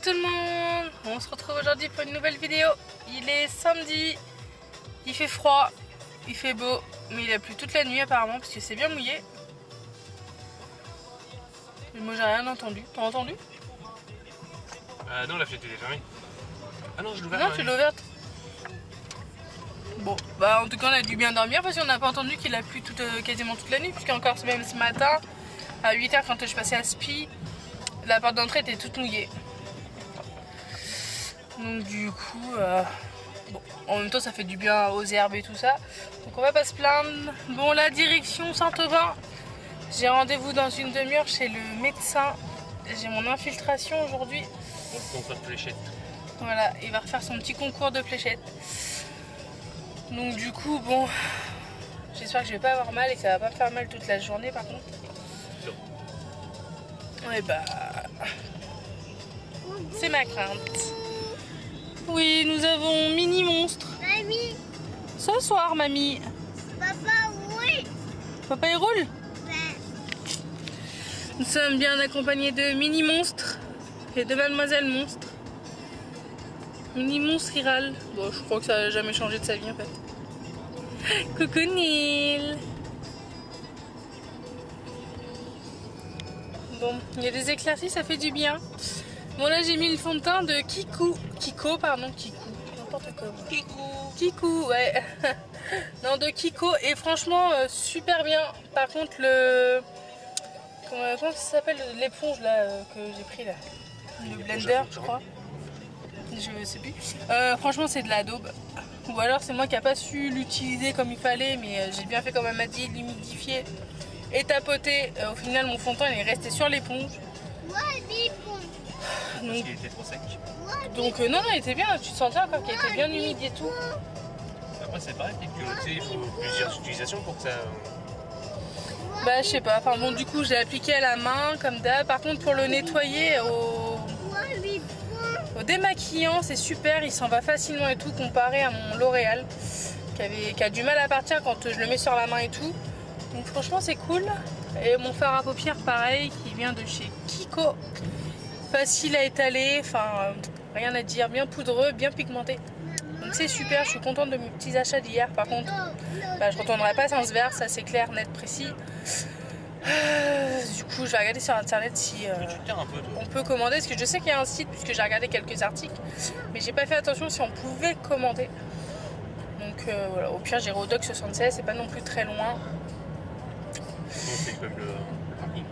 tout le monde, on se retrouve aujourd'hui pour une nouvelle vidéo. Il est samedi, il fait froid, il fait beau, mais il a plu toute la nuit apparemment parce que c'est bien mouillé. Mais moi j'ai rien entendu, t'as entendu? Non, la fenêtre est fermée. Ah non, je l'ai ouverte. Non, tu l'as ouverte. Bon, bah en tout cas on a dû bien dormir parce qu'on n'a pas entendu qu'il a plu quasiment toute la nuit, puisqu'encore même ce matin à 8 h quand je passais à Spi, la porte d'entrée était toute mouillée. Donc du coup, bon, en même temps ça fait du bien aux herbes et tout ça. Donc on va pas se plaindre. Bon, la direction Saint-Aubin. J'ai rendez-vous dans une demi-heure chez le médecin. J'ai mon infiltration aujourd'hui. Donc concours de fléchettes. Voilà, il va refaire son petit concours de fléchettes. Donc du coup, bon, j'espère que je vais pas avoir mal et que ça va pas me faire mal toute la journée par contre. Ouais bah, c'est ma crainte. Oui, nous avons Mini Monstre. Mamie, Ce soir, mamie. papa, oui. Papa, il roule? Ben, Nous sommes bien accompagnés de Mini Monstre et de Mademoiselle Monstre. Mini Monstre, il râle. Bon, je crois que ça n'a jamais changé de sa vie en fait. Coucou Neil. Bon, il y a des éclaircies, ça fait du bien. Bon, là j'ai mis le fond de teint de Kiko, n'importe quoi. Kikou, ouais. Non, de Kiko, et franchement super bien. Par contre comment ça s'appelle, l'éponge là que j'ai pris là, le blender je crois, je sais plus. Franchement c'est de la daube. Ou alors c'est moi qui n'ai pas su l'utiliser comme il fallait, mais j'ai bien fait comme elle m'a dit, l'humidifier et tapoter. Au final mon fond de teint il est resté sur l'éponge. moi, des ponts. Parce qu'il était trop sec. Donc non, il était bien, tu te sentais encore qu'il était bien humide et tout. Après c'est pareil, peut-être que tu sais, il faut plusieurs utilisations pour que ça... Bah je sais pas, enfin bon du coup j'ai appliqué à la main comme d'hab. Par contre pour le nettoyer Moi, des ponts. au démaquillant c'est super, il s'en va facilement et tout comparé à mon L'Oréal qui a du mal à partir quand je le mets sur la main et tout. Donc franchement c'est cool. Et mon fard à paupières pareil qui vient de chez Kiko. Facile à étaler, enfin rien à dire, bien poudreux, bien pigmenté. Donc c'est super, je suis contente de mes petits achats d'hier. Par contre, bah, je retournerai pas sans ce verre, ça c'est clair, net, précis. Du coup je vais regarder sur internet si Tu te tiens un peu, toi. on peut commander, parce que je sais qu'il y a un site puisque j'ai regardé quelques articles, mais j'ai pas fait attention si on pouvait commander. Donc voilà, au pire j'irai au Doc 76, c'est pas non plus très loin. C'est comme le parking.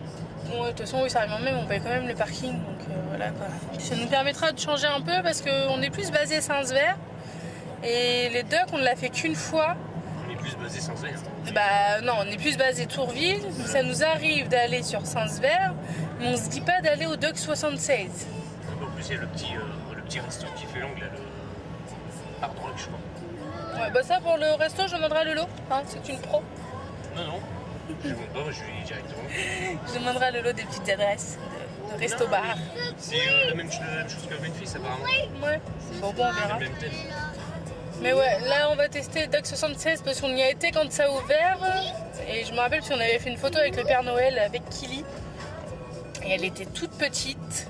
Bon, de toute façon oui ça arrive même, on paye quand même le parking, donc voilà quoi. Ça nous permettra de changer un peu parce qu'on est plus basé Saint-Sever et les Docs on ne l'a fait qu'une fois. On est plus basé sans air. Bah non, on est plus basé Tourville, ça nous arrive d'aller sur Saint-Sever, mais on se dit pas d'aller au Doc 76. En plus, il y a le petit resto qui fait l'angle, là, le Hard Rock, je crois. Ouais, bah ça pour le resto je demanderai à Lolo, hein, c'est une pro. Non, je ne demande pas, moi je lui dis directement. Je demanderai à Lolo des petites adresses de resto-bar. C'est la même chose que Memphis, apparemment. Ouais, bon, on verra. Le même thème. Mais ouais, là on va tester Doc 76 parce qu'on y a été quand ça a ouvert. Et je me rappelle parce qu'on avait fait une photo avec le Père Noël, avec Kili. Et elle était toute petite.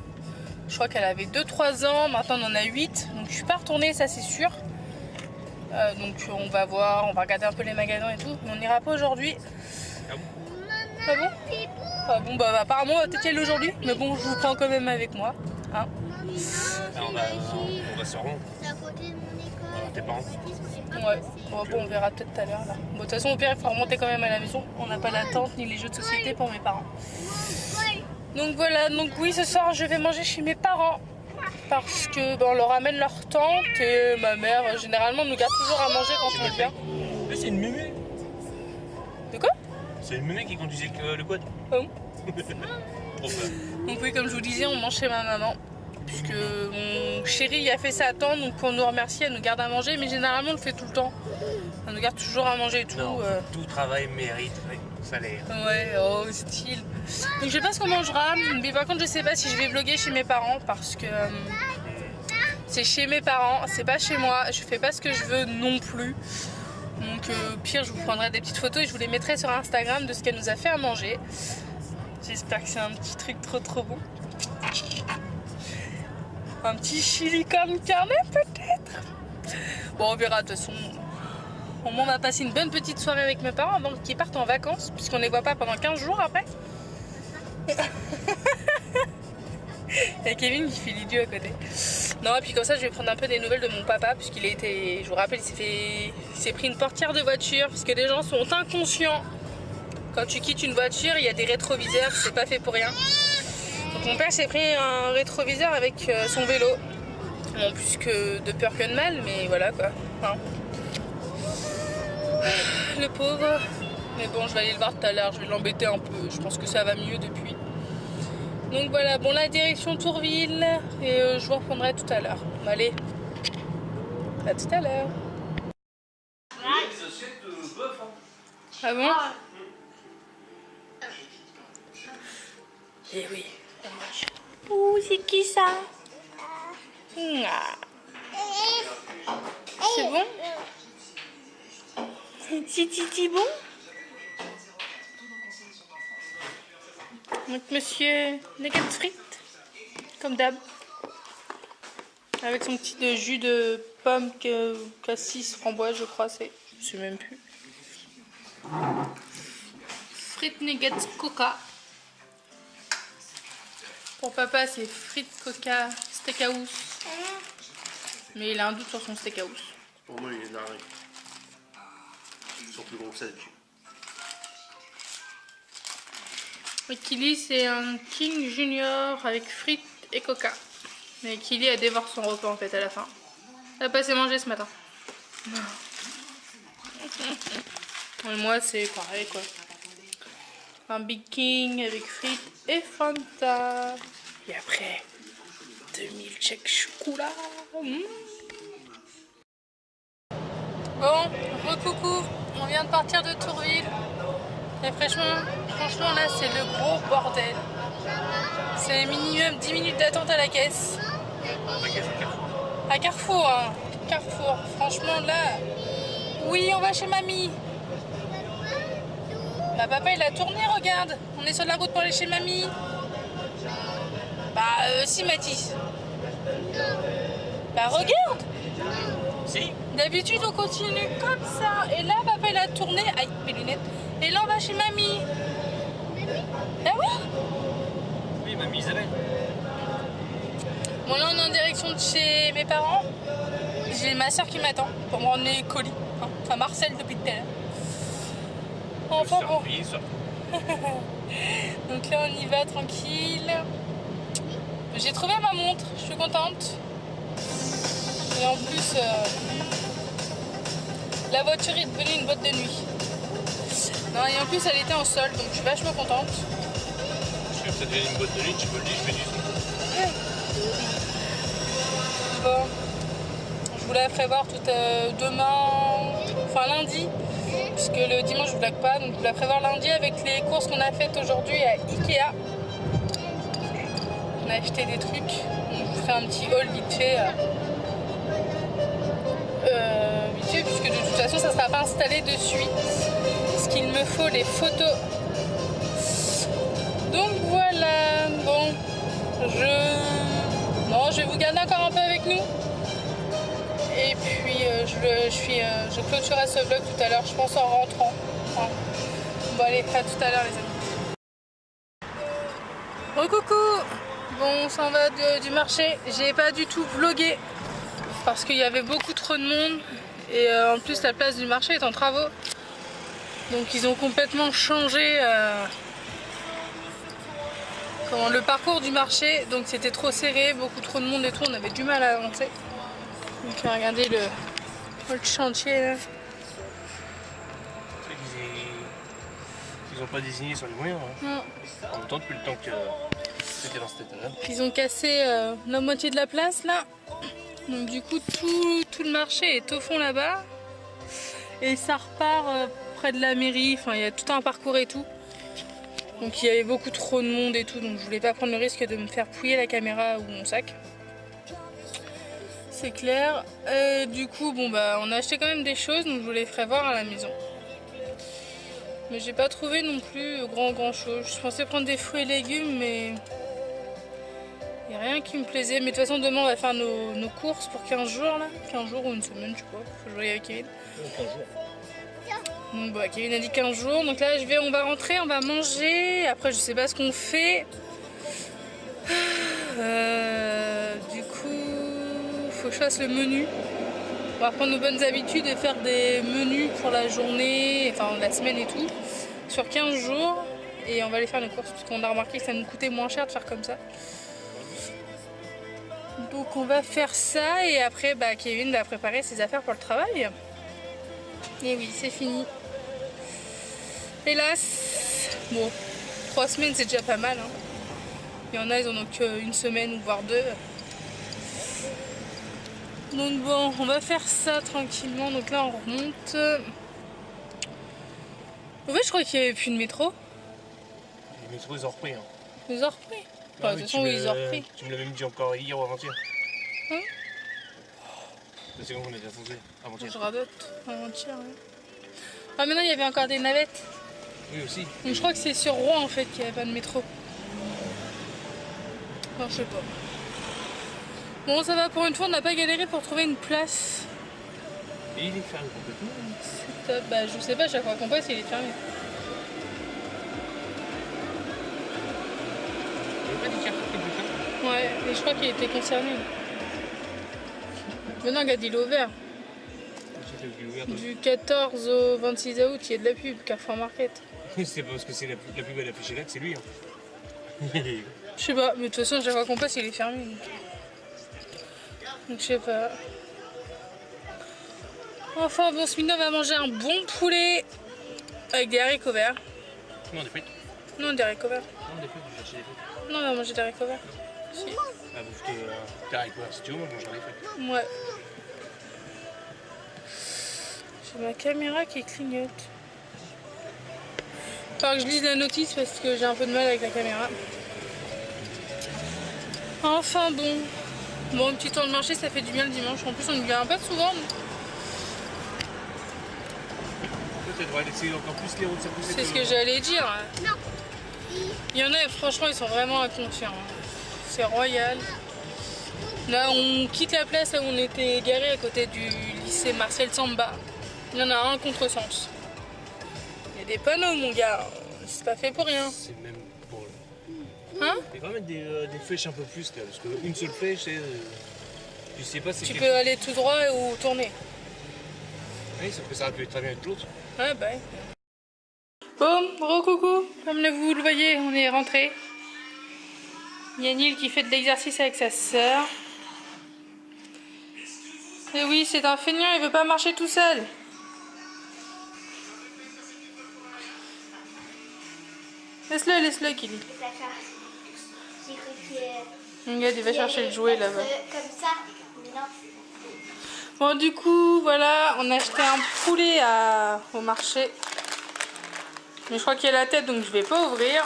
Je crois qu'elle avait 2-3 ans, maintenant on en a 8. Donc je suis pas retournée, ça c'est sûr. Donc on va voir, on va regarder un peu les magasins et tout. Mais on n'ira pas aujourd'hui. Ah bon? Ah bon? Ah bon, bah apparemment on va peut-être y aller aujourd'hui. Mais bon, je vous prends quand même avec moi. Hein? Ah, on va se rendre. C'est à côté de mon école. Tes parents. Ouais, bon, on verra peut-être tout à l'heure là. Bon, de toute façon, au pire, il faut remonter quand même à la maison. On n'a pas la tente ni les jeux de société pour mes parents. Donc voilà, donc oui, ce soir je vais manger chez mes parents. Parce que on leur amène leur tante et ma mère, généralement, nous garde toujours à manger quand on vient. Mais c'est une mémé. De quoi? C'est une mémé qui conduisait le quad. Ah bon? Trop fun. Donc oui, comme je vous disais, on mange chez ma maman. Puisque mon chéri a fait sa tante, donc pour nous remercier, elle nous garde à manger. Mais généralement, on le fait tout le temps. Elle nous garde toujours à manger et tout. Non, tout travail mérite salaire. Ouais, oh style. Donc je sais pas ce qu'on mangera, mais par contre je sais pas si je vais vlogger chez mes parents parce que c'est chez mes parents, c'est pas chez moi, je fais pas ce que je veux non plus. Donc au pire je vous prendrai des petites photos et je vous les mettrai sur Instagram de ce qu'elle nous a fait à manger. J'espère que c'est un petit truc trop bon. Un petit chili con carne peut-être. Bon, on verra de toute façon. Au moins, on va passer une bonne petite soirée avec mes parents avant qu'ils partent en vacances, puisqu'on les voit pas pendant 15 jours après. Et Kevin qui fait l'idiot à côté. Non, et puis comme ça, je vais prendre un peu des nouvelles de mon papa, puisqu'il a été, je vous rappelle, il s'est pris une portière de voiture, parce que les gens sont inconscients. Quand tu quittes une voiture, il y a des rétroviseurs, c'est pas fait pour rien. Donc mon père s'est pris un rétroviseur avec son vélo. Bon, plus que de peur que de mal, mais voilà quoi. Hein. Le pauvre. Mais bon, je vais aller le voir tout à l'heure, je vais l'embêter un peu. Je pense que ça va mieux depuis. Donc voilà, bon, la direction Tourville. Et je vous reprendrai tout à l'heure. Bon, allez, à tout à l'heure. Ah bon? Eh oui. Ouh, c'est qui ça? C'est bon? C'est bon? Donc monsieur nuggets frites, comme d'hab. Avec son petit jus de pomme cassis framboise, je crois, c'est. Je sais même plus. Frites nuggets coca. Pour papa, c'est frites coca steakhouse. Mais il a un doute sur son steakhouse. Pour moi, il est narré. Ils sont plus gros que ça d'habitude. Et Kili, c'est un King Junior avec frites et coca. Mais Kili, elle dévore son repas en fait à la fin. Elle a pas assez mangé ce matin. Et moi, c'est pareil quoi. Un Big King avec frites et Fanta. Et après, 2000 chèques chocolat. Bon, recoucou. On vient de partir de Tourville. Et franchement là, c'est le gros bordel. C'est minimum 10 minutes d'attente à la caisse. À Carrefour, hein. Carrefour. Franchement là, oui, on va chez mamie. Bah papa il a tourné, regarde. On est sur la route pour aller chez mamie. Bah si Mathis. Bah regarde. Si. D'habitude on continue comme ça. Et là papa il a tourné. Aïe, mes lunettes. Et là on va chez mamie. Bah oui. Oui, mamie Isabelle. Bon là on est en direction de chez mes parents. J'ai ma soeur qui m'attend pour me rendre les colis. Enfin Marcel depuis tout à l'heure. Enfin bon. Donc là on y va tranquille. J'ai trouvé ma montre, je suis contente. Et en plus la voiture est devenue une boîte de nuit. Non, et en plus elle était en solde, donc je suis vachement contente. Parce que ça devient une boîte de nuit, tu peux le dire, je fais du son. Bon, je vous la ferai voir demain, enfin lundi, puisque le dimanche je vlog pas, donc je vous la ferai voir lundi avec les courses qu'on a faites aujourd'hui à Ikea. On a acheté des trucs, donc je vous ferai un petit haul vite fait, puisque de toute façon ça ne sera pas installé de suite, parce qu'il me faut les photos. Donc voilà, bon, je vais vous garder encore un peu avec nous. Et puis je clôturerai ce vlog tout à l'heure, je pense en rentrant. Hein. Bon allez, à tout à l'heure les amis. Recoucou. Bon, on s'en va du marché. J'ai pas du tout vlogué parce qu'il y avait beaucoup trop de monde. Et en plus la place du marché est en travaux. Donc ils ont complètement changé le parcours du marché. Donc c'était trop serré, beaucoup trop de monde et tout, on avait du mal à avancer. Donc regardez le chantier là. Ils n'ont pas désigné sur les moyens. Hein. Non. En même temps, depuis le temps que c'était dans cet état-là. Ils ont cassé la moitié de la place là. Donc du coup tout le marché est au fond là-bas. Et ça repart près de la mairie. Enfin il y a tout un parcours et tout. Donc il y avait beaucoup trop de monde et tout. Donc je voulais pas prendre le risque de me faire pouiller la caméra ou mon sac. C'est clair. Du coup bon bah on a acheté quand même des choses. Donc je vous les ferai voir à la maison. Mais j'ai pas trouvé non plus grand chose. Je pensais prendre des fruits et légumes mais il n'y a rien qui me plaisait. Mais de toute façon, demain, on va faire nos courses pour 15 jours là. 15 jours ou une semaine, je sais pas. Faut jouer avec Kevin. 15 jours. Donc, bah, Kevin a dit 15 jours. Donc là, on va rentrer, on va manger. Après, je sais pas ce qu'on fait. Du coup, faut que je fasse le menu. On va reprendre nos bonnes habitudes et faire des menus pour la journée, enfin la semaine et tout, sur 15 jours. Et on va aller faire nos courses parce qu'on a remarqué que ça nous coûtait moins cher de faire comme ça. Donc on va faire ça et après bah, Kevin va préparer ses affaires pour le travail. Et oui, c'est fini. Hélas, bon, 3 semaines c'est déjà pas mal. Hein. Il y en a, ils en ont qu'une semaine ou voire 2. Donc bon, on va faire ça tranquillement. Donc là, on remonte. En fait, je crois qu'il n'y avait plus de métro. Les métros, ils ont repris. Hein. Ils ont repris. Ah, De toute façon, oui, ils ont repris. Tu me l'avais dit encore hier ou avant-hier. Hein? C'est quand on était foncé avant-hier. Je radote avant-hier. Ouais. Ah, maintenant, il y avait encore des navettes. Oui, aussi. Donc je crois que c'est sur Rouen en fait qu'il n'y avait pas de métro. Non, je sais pas. Bon, ça va, pour une fois, on n'a pas galéré pour trouver une place. Et il est fermé complètement. C'est top. Bah, je sais pas, chaque fois qu'on passe, il est fermé. Il n'y a pas des cartes quelque part. Ouais, et je crois qu'il était concerné. Maintenant, regarde, il est ouvert. Du 14 au 26 août, il y a de la pub, Carrefour Market. C'est pas parce que c'est la plus belle affichée là que c'est lui. Hein. Je sais pas, mais de toute façon, chaque fois qu'on passe, il est fermé. Donc je sais pas. Enfin bon, ce midi on va manger un bon poulet avec des haricots verts. Non, des frites. Non, des haricots verts. Non, des frites, je vais chercher des frites. Non, on va manger des haricots verts. Si. Ah, bouffe des haricots verts. Si tu veux, moi je mangerai des frites. Ouais. J'ai ma caméra qui clignote. Faut que je lise la notice parce que j'ai un peu de mal avec la caméra. Enfin bon. Bon, un petit tour de marché, ça fait du bien le dimanche. En plus, on ne vient pas souvent. Peut-être on va laisser encore plus les routes. C'est ce que j'allais dire. Non. Il y en a, franchement, ils sont vraiment inconscients. C'est royal. Là, on quitte la place là où on était garé à côté du lycée Marcel Samba. Il y en a un contresens. Il y a des panneaux, mon gars. C'est pas fait pour rien. C'est même pour le... Hein? Il va mettre des flèches un peu plus là, parce qu'une seule flèche, c'est. Tu sais pas si Tu peux aller tout droit ou tourner. Oui, sauf que ça aurait pu être très bien avec l'autre. Ouais, bah. Bon, recoucou. Comme vous le voyez, on est rentré. Il y a Neil qui fait de l'exercice avec sa sœur. Et oui, c'est un feignant, il veut pas marcher tout seul. Laisse-le, Kili. Regarde, il va chercher le jouet là-bas. Comme ça, non. Bon, du coup, voilà, on a acheté un poulet au marché. Mais je crois qu'il y a la tête, donc je vais pas ouvrir.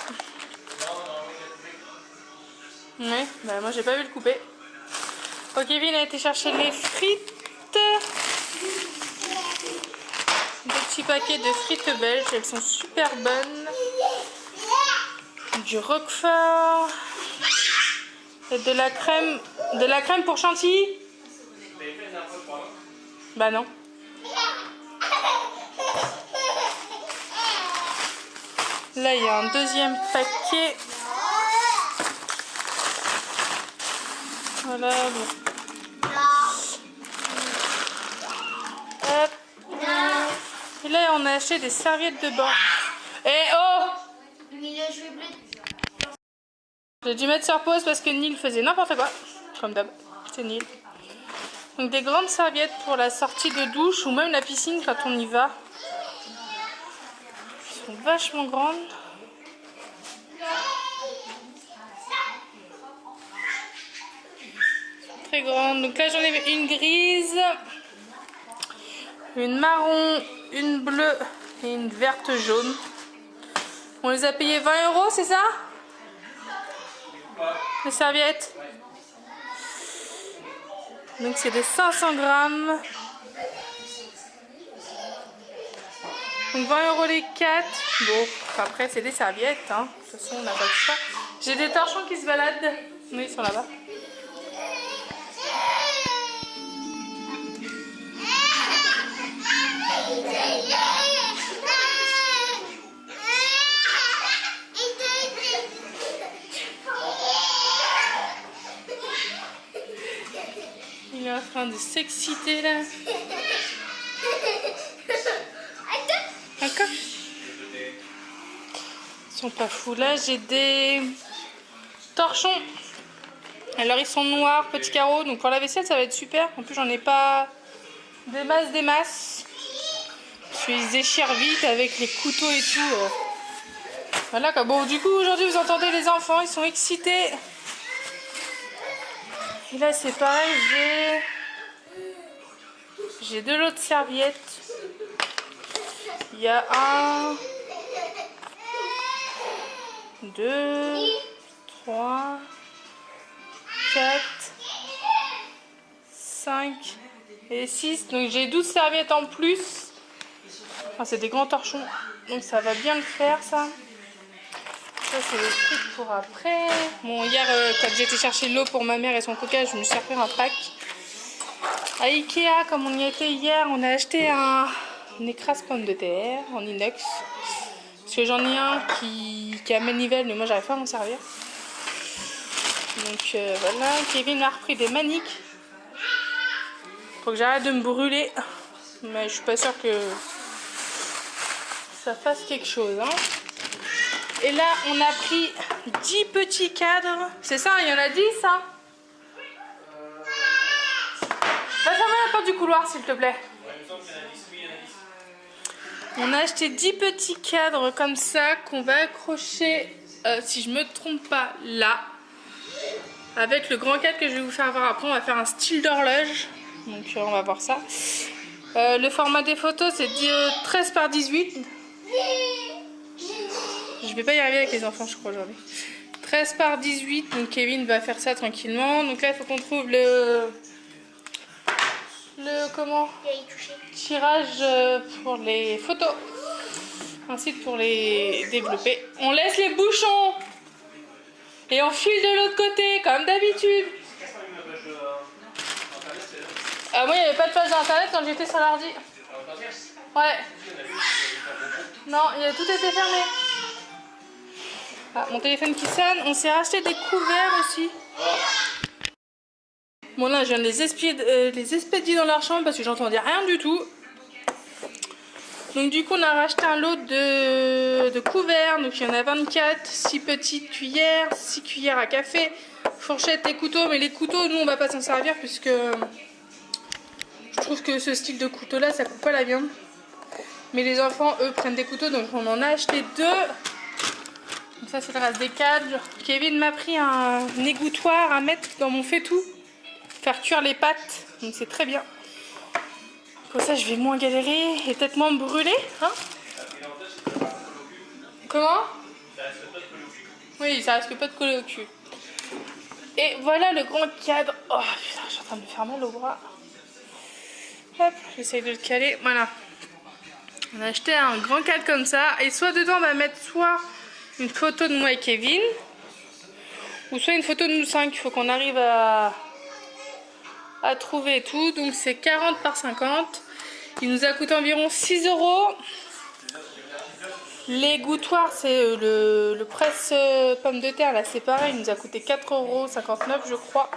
Ouais, bah moi j'ai pas vu le couper. Oh, Kevin a été chercher les frites. Des petits paquets de frites belges, elles sont super bonnes. Du roquefort. Et de la crème pour chantilly. Bah non. Là il y a un deuxième paquet. Voilà, bon. Hop. Et là on a acheté des serviettes de bain. Eh oh! J'ai dû mettre sur pause parce que Neil faisait n'importe quoi. Comme d'hab, c'est Neil. Donc des grandes serviettes pour la sortie de douche ou même la piscine quand on y va. Elles sont vachement grandes. Très grande. Donc là j'en ai une grise, une marron, une bleue et une verte jaune. On les a payés 20 €, c'est ça? Les serviettes. Donc c'est des 500 grammes. Donc 20 € les 4. Bon, après c'est des serviettes. Hein. De toute façon on n'a pas le choix. J'ai des torchons qui se baladent. Oui, ils sont là-bas. Il est en train de s'exciter là. Encore? Ils sont pas fous. Là, j'ai des torchons. Alors, ils sont noirs, petits carreaux. Donc, pour la vaisselle, ça va être super. En plus, j'en ai pas des masses. Parce qu'ils se déchirent vite avec les couteaux et tout. Voilà quoi. Bon, du coup, aujourd'hui, vous entendez les enfants. Ils sont excités. Et là, c'est pareil. J'ai deux lots de serviettes. Il y a 1, 2, 3, 4, 5 et 6. Donc j'ai 12 serviettes en plus. Enfin, c'est des grands torchons. Donc ça va bien le faire ça. Ça c'est le truc pour après. Bon, hier quand j'ai été chercher l'eau pour ma mère et son coca, je me suis refait un pack. À Ikea, comme on y était hier, on a acheté un écrase pomme de terre en inox. Parce que j'en ai un qui a manivelle, mais moi j'arrive pas à m'en servir. Donc voilà, Kevin m'a repris des maniques. Faut que j'arrête de me brûler. Mais je suis pas sûre que ça fasse quelque chose. Hein. Et là, on a pris 10 petits cadres. C'est ça, il y en a 10, hein. Va fermer la porte du couloir, s'il te plaît. On a acheté 10 petits cadres comme ça qu'on va accrocher, si je me trompe pas, là. Avec le grand cadre que je vais vous faire voir après, on va faire un style d'horloge. Donc on va voir ça. Le format des photos, c'est 13 par 18. Je vais pas y arriver avec les enfants, je crois, aujourd'hui. 13 par 18, donc Kevin va faire ça tranquillement. Donc là, il faut qu'on trouve le tirage pour les photos, ainsi que pour les développer. On laisse les bouchons et on file de l'autre côté comme d'habitude. Moi il n'y avait pas de page d'internet quand j'étais sur l'ordi. Ouais. Non, tout était fermé. Ah, mon téléphone qui sonne. On s'est racheté des couverts aussi. Bon là je viens de les expédier dans leur chambre parce que j'entendais rien du tout. Donc du coup on a racheté un lot de couverts. Donc il y en a 24, 6 petites cuillères, 6 cuillères à café, fourchettes et couteaux. Mais les couteaux nous on va pas s'en servir puisque je trouve que ce style de couteau là ça coupe pas la viande. Mais les enfants eux prennent des couteaux donc on en a acheté 2. Donc ça c'est le reste des cadres. Kevin m'a pris un égouttoir à mettre dans mon fait-tout. Faire cuire les pâtes, donc c'est très bien. Comme ça je vais moins galérer et peut-être moins me brûler. Hein. Comment? Oui, ça risque pas de coller au cul. Et voilà le grand cadre. Oh putain, je suis en train de me faire mal au bras. Hop, j'essaye de le caler. Voilà. On a acheté un grand cadre comme ça. Et soit dedans on va mettre soit une photo de moi et Kevin, ou soit une photo de nous 5. Il faut qu'on arrive à trouver tout. Donc c'est 40 par 50. Il nous a coûté environ 6 €. Les gouttoirs, c'est le presse pomme de terre. Là c'est pareil, il nous a coûté 4,59 € je crois.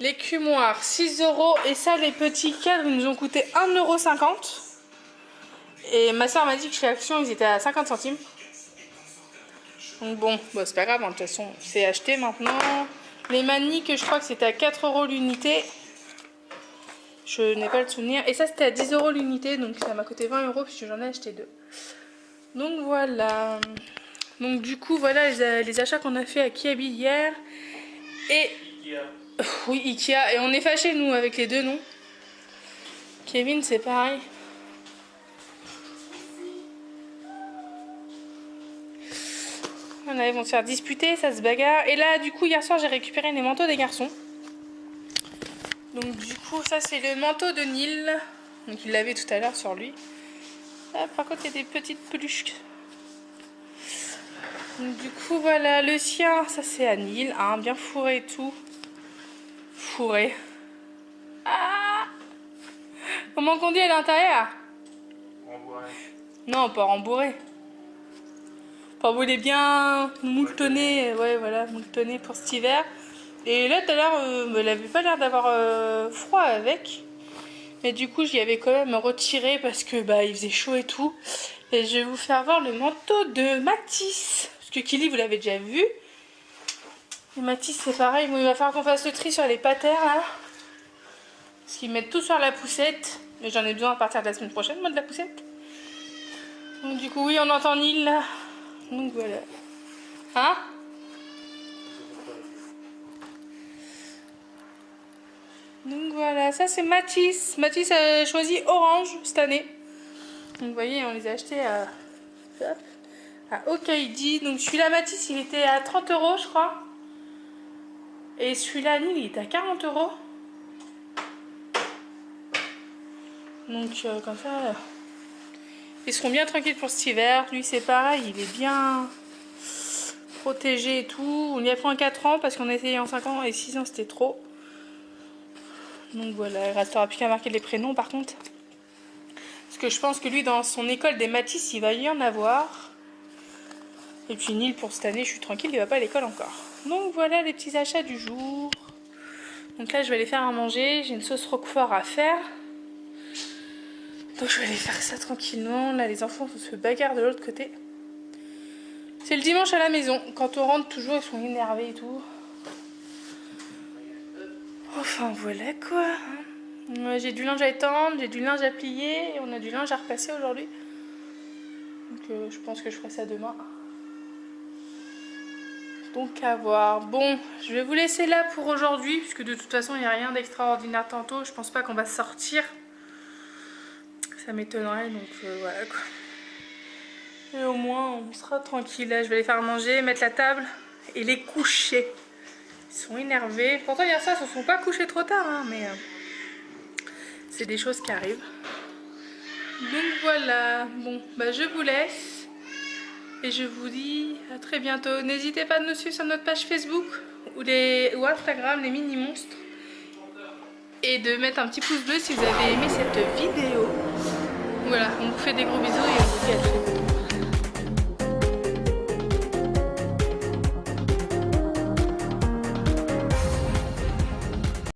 L'écumoire 6 €. Et ça les petits cadres ils nous ont coûté 1,50 €. Et ma soeur m'a dit que chez Action ils étaient à 50 centimes. Donc bon, c'est pas grave, hein, de toute façon c'est acheté maintenant. Les maniques, je crois que c'était à 4 € l'unité. Je n'ai pas le souvenir. Et ça, c'était à 10 € l'unité. Donc ça m'a coûté 20 € puisque j'en ai acheté 2. Donc voilà. Donc du coup, voilà les achats qu'on a fait à Kiabi hier. Et... oui, Ikea. Et on est fâchés, nous, avec les deux noms. Kevin, c'est pareil. Voilà, ils vont se faire disputer, ça se bagarre. Et là, du coup, hier soir, j'ai récupéré les manteaux des garçons. Donc, du coup, ça, c'est le manteau de Neil. Donc, il l'avait tout à l'heure sur lui. Là, par contre, il y a des petites peluches. Donc, du coup, voilà, le sien, ça c'est Anil, hein, bien fourré et tout. Fourré. Ah! Comment qu'on dit à l'intérieur? Rembourré. Non, pas rembourré. Enfin, vous voulez bien mouletonner, ouais, voilà, mouletonner pour cet hiver. Et là, tout à l'heure, elle avait pas l'air d'avoir froid avec. Mais du coup, j'y avais quand même retiré parce que bah il faisait chaud et tout. Et je vais vous faire voir le manteau de Matisse. Parce que Kili, vous l'avez déjà vu. Et Matisse, c'est pareil. Bon, il va falloir qu'on fasse le tri sur les patères là. Parce qu'ils mettent tout sur la poussette. Mais j'en ai besoin à partir de la semaine prochaine, moi, de la poussette. Donc, du coup, oui, on entend Nil là. Donc voilà. Hein? Donc voilà, ça c'est Matisse. Matisse a choisi orange cette année. Donc vous voyez, on les a achetés à Okaidi. Donc celui-là Matisse, il était à 30 € je crois. Et celui-là Nil, il est à 40 €. Donc comme ça, ils seront bien tranquilles pour cet hiver. Lui c'est pareil, il est bien protégé et tout. On y a pris en 4 ans parce qu'on a essayé en 5 ans et 6 ans c'était trop. Donc voilà, il restera plus qu'à marquer les prénoms par contre. Parce que je pense que lui dans son école des Matisse, il va y en avoir. Et puis Nil pour cette année, je suis tranquille, il va pas à l'école encore. Donc voilà les petits achats du jour. Donc là je vais aller faire à manger, j'ai une sauce roquefort à faire. Donc je vais aller faire ça tranquillement. Là les enfants se bagarrent de l'autre côté. C'est le dimanche à la maison. Quand on rentre toujours ils sont énervés et tout. Enfin voilà quoi. J'ai du linge à étendre, j'ai du linge à plier et on a du linge à repasser aujourd'hui. Donc je pense que je ferai ça demain. Donc à voir. Bon, je vais vous laisser là pour aujourd'hui puisque de toute façon il n'y a rien d'extraordinaire tantôt. Je pense pas qu'on va sortir. Ça m'étonnerait donc voilà quoi. Et au moins on sera tranquille. Là je vais les faire manger, mettre la table et les coucher. Ils sont énervés. Pourtant hier soir ils se sont pas couchés trop tard hein, mais c'est des choses qui arrivent. Donc voilà. Bon bah je vous laisse. Et je vous dis à très bientôt. N'hésitez pas à nous suivre sur notre page Facebook ou Instagram les mini monstres. Et de mettre un petit pouce bleu si vous avez aimé cette vidéo. Voilà, on vous fait des gros bisous et on vous dit à très bientôt.